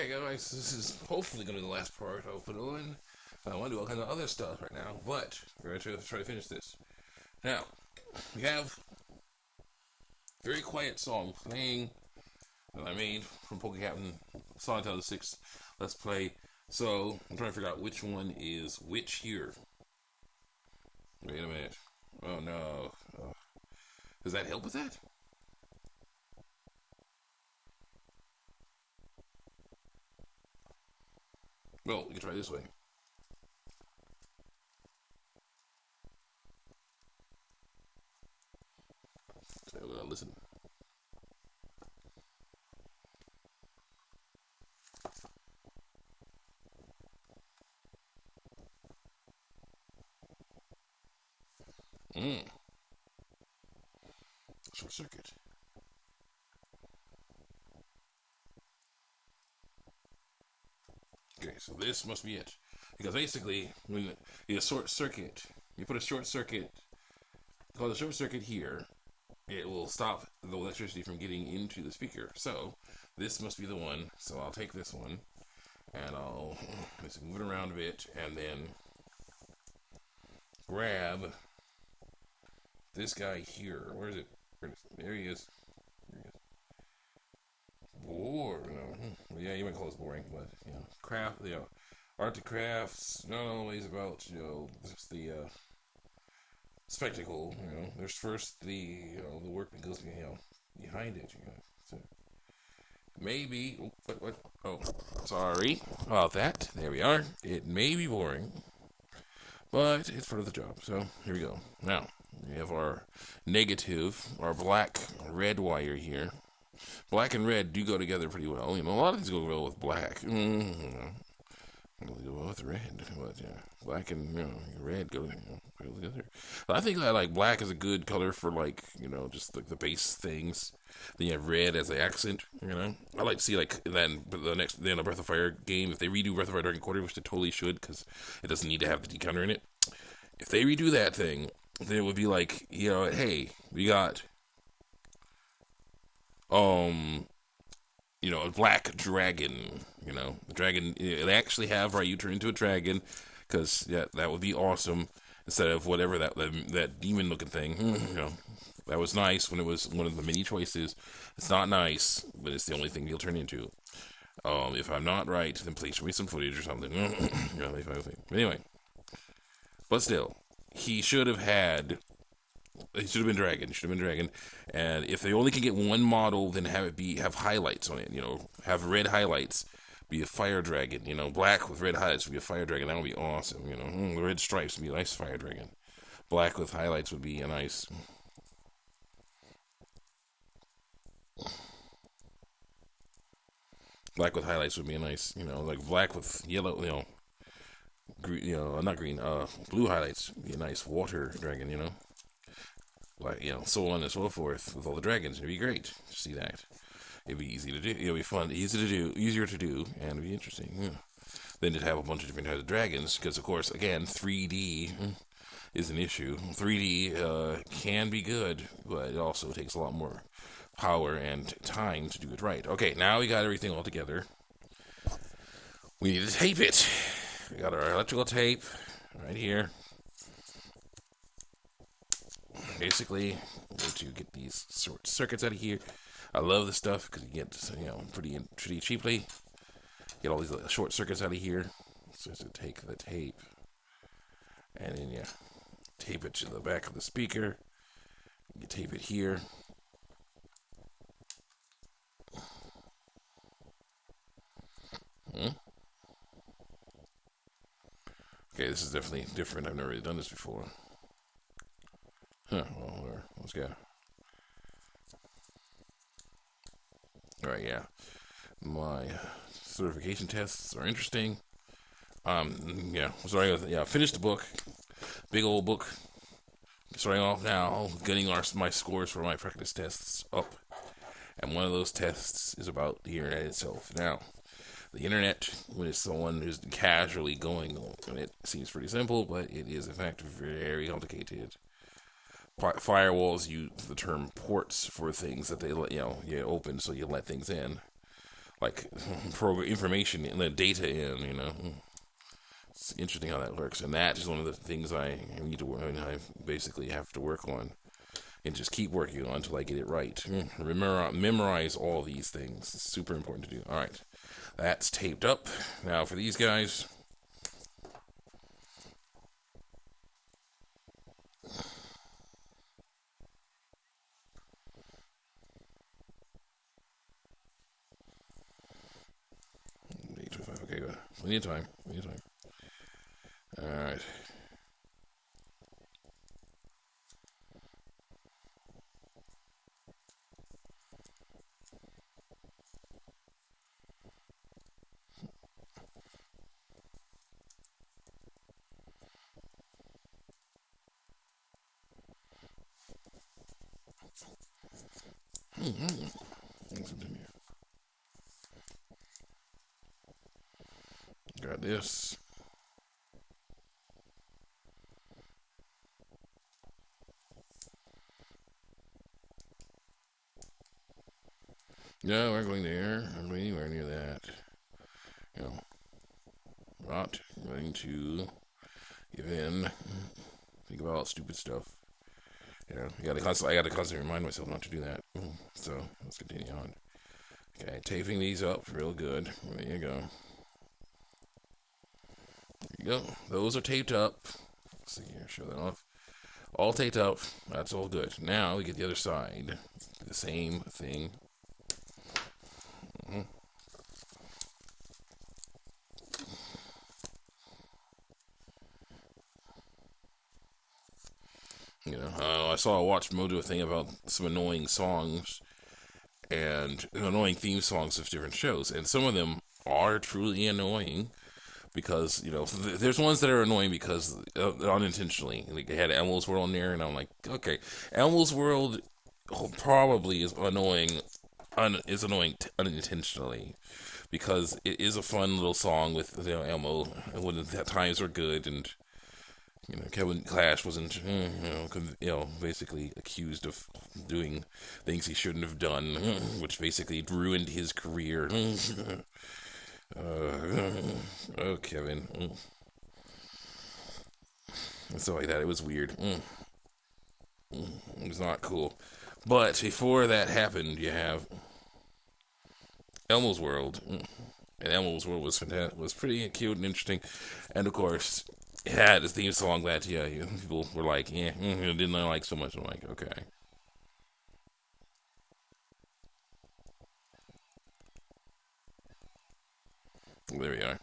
Okay, guys, this is hopefully going to be the last part I'll put on. I want to do all kinds of other stuff right now, but we're going to try to finish this. Now, we have a very quiet song playing that I made from Poke Captain Sonic the 6 Let's Play. So, I'm trying to figure out which one is which here. Wait a minute. Oh no. Does that help with that? Well, we can try this way. So, listen. Mmm. Short circuit. Okay, so this must be it. Because basically, when you short circuit, you put a short circuit, called a short circuit here, it will stop the electricity from getting into the speaker. So, this must be the one. So I'll take this one, and I'll just move it around a bit, and then grab this guy here. Where is it? There he is. There he is. No. Well, yeah, you might call this boring, but craft. Art to crafts. Not always about just the spectacle. There's first the work that goes behind it. So maybe. What? Oh, sorry about that. There we are. It may be boring, but it's part of the job. So here we go. Now we have our negative, our black red wire here. Black and red do go together pretty well. A lot of things go well with black. Go well with red, but black and red go together. But I think that black is a good color for just the base things. Then you have red as the accent. I like to see then the Breath of Fire game, if they redo Breath of Fire Dark Quarter, which they totally should because it doesn't need to have the decounter in it. If they redo that thing, then it would be hey, we got a black dragon. The dragon. They actually have you turn into a dragon, because that would be awesome. Instead of whatever that demon looking thing. That was nice when it was one of the many choices. It's not nice, but it's the only thing you'll turn into. If I'm not right, then please show me some footage or something. Anyway, but still, he should have had. He should have been dragon. And if they only can get one model, then have highlights on it. Have red highlights. Be a fire dragon. Black with red highlights would be a fire dragon. That would be awesome. The red stripes would be a nice fire dragon. Black with highlights would be a nice. Black with highlights would be a nice. Black with yellow. Green. Not green. Blue highlights would be a nice water dragon. So on and so forth with all the dragons. It'd be great to see that. It'd be easy to do. It'd be fun, easier to do, and it'd be interesting. Then to have a bunch of different types of dragons, because of course, again, 3D is an issue. 3D can be good, but it also takes a lot more power and time to do it right. Okay, now we got everything all together. We need to tape it. We got our electrical tape right here. Basically, to get these short circuits out of here. I love this stuff because you get pretty cheaply. Get all these short circuits out of here. So just to take the tape and then tape it to the back of the speaker. You tape it here. Okay, this is definitely different. I've never really done this before. Well, let's go. Alright, yeah. My certification tests are interesting. Finished the book. Big old book. Starting off now, getting my scores for my practice tests up. And one of those tests is about the internet itself. Now, the internet, when it's someone who's casually going on it, seems pretty simple, but it is, in fact, very complicated. Firewalls use the term ports for things that they let you open, so you let things in. like program information and the data in. It's interesting how that works, and that is one of the things I need to work. I basically have to work on, and just keep working on until I get it right. Memorize all these things. It's super important to do. All right, that's taped up. Now for these guys. Okay, good. Plenty of time. Plenty of time. All right. Got this. No, we're going there. I'm going anywhere near that. You know, not going to give in. Think about all stupid stuff. I gotta constantly remind myself not to do that. So let's continue on. Okay, taping these up real good. There you go. There you go. Those are taped up. Let's see here. Show that off. All taped up. That's all good. Now we get the other side. The same thing. Mm-hmm. I saw a Watch Mojo thing about some annoying songs and annoying theme songs of different shows, and some of them are truly annoying because there's ones that are annoying because unintentionally. Like they had Elmo's World in there, and I'm like, okay, Elmo's World probably is annoying, unintentionally because it is a fun little song with Elmo when the times were good and. Kevin Clash wasn't, basically accused of doing things he shouldn't have done, which basically ruined his career. Oh, Kevin. And stuff like that. It was weird. It was not cool. But before that happened, you have Elmo's World. And Elmo's World was pretty cute and interesting. And of course, it had this theme song that people were like, didn't like so much. I'm like, okay. Well, there we are.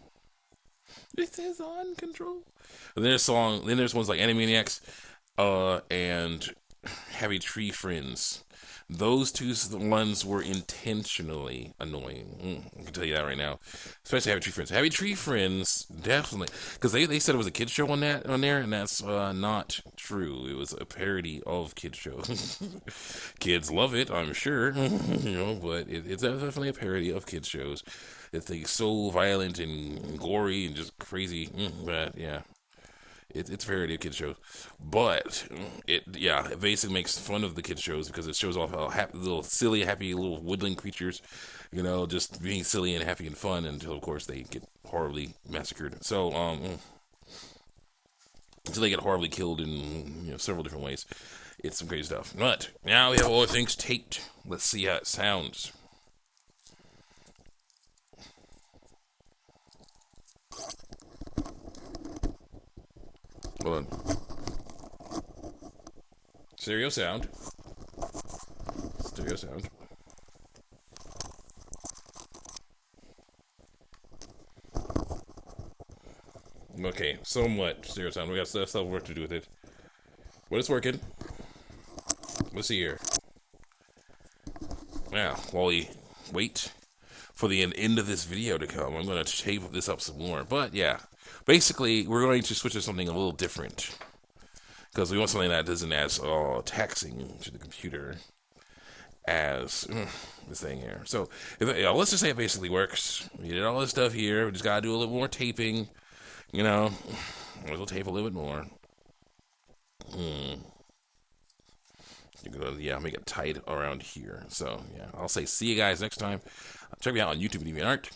This is on control. And then there's ones like Animaniacs, and Happy Tree Friends. Those two ones were intentionally annoying. I can tell you that right now. Especially Happy Tree Friends. Happy Tree Friends, definitely. Because they said it was a kid show on there, and that's not true. It was a parody of kid shows. Kids love it, I'm sure. But it's definitely a parody of kid shows. It's like so violent and gory and just crazy. But yeah, it's a parody of kids shows, but it basically makes fun of the kids shows because it shows off how little silly, happy little woodland creatures, just being silly and happy and fun until of course they get horribly massacred. So until they get horribly killed in several different ways. It's some crazy stuff. But now we have all the things taped. Let's see how it sounds. Hold on. Stereo sound. Stereo sound. Okay, somewhat stereo sound. We got still work to do with it. But it's working. Let's see here. Now, while we wait for the end of this video to come, I'm going to tape this up some more. But yeah, basically, we're going to switch to something a little different. Because we want something that isn't as taxing to the computer as this thing here. So, let's just say it basically works. We did all this stuff here. We just got to do a little more taping. We'll tape a little bit more. Make it tight around here. So, yeah, I'll say see you guys next time. Check me out on YouTube and DeviantArt.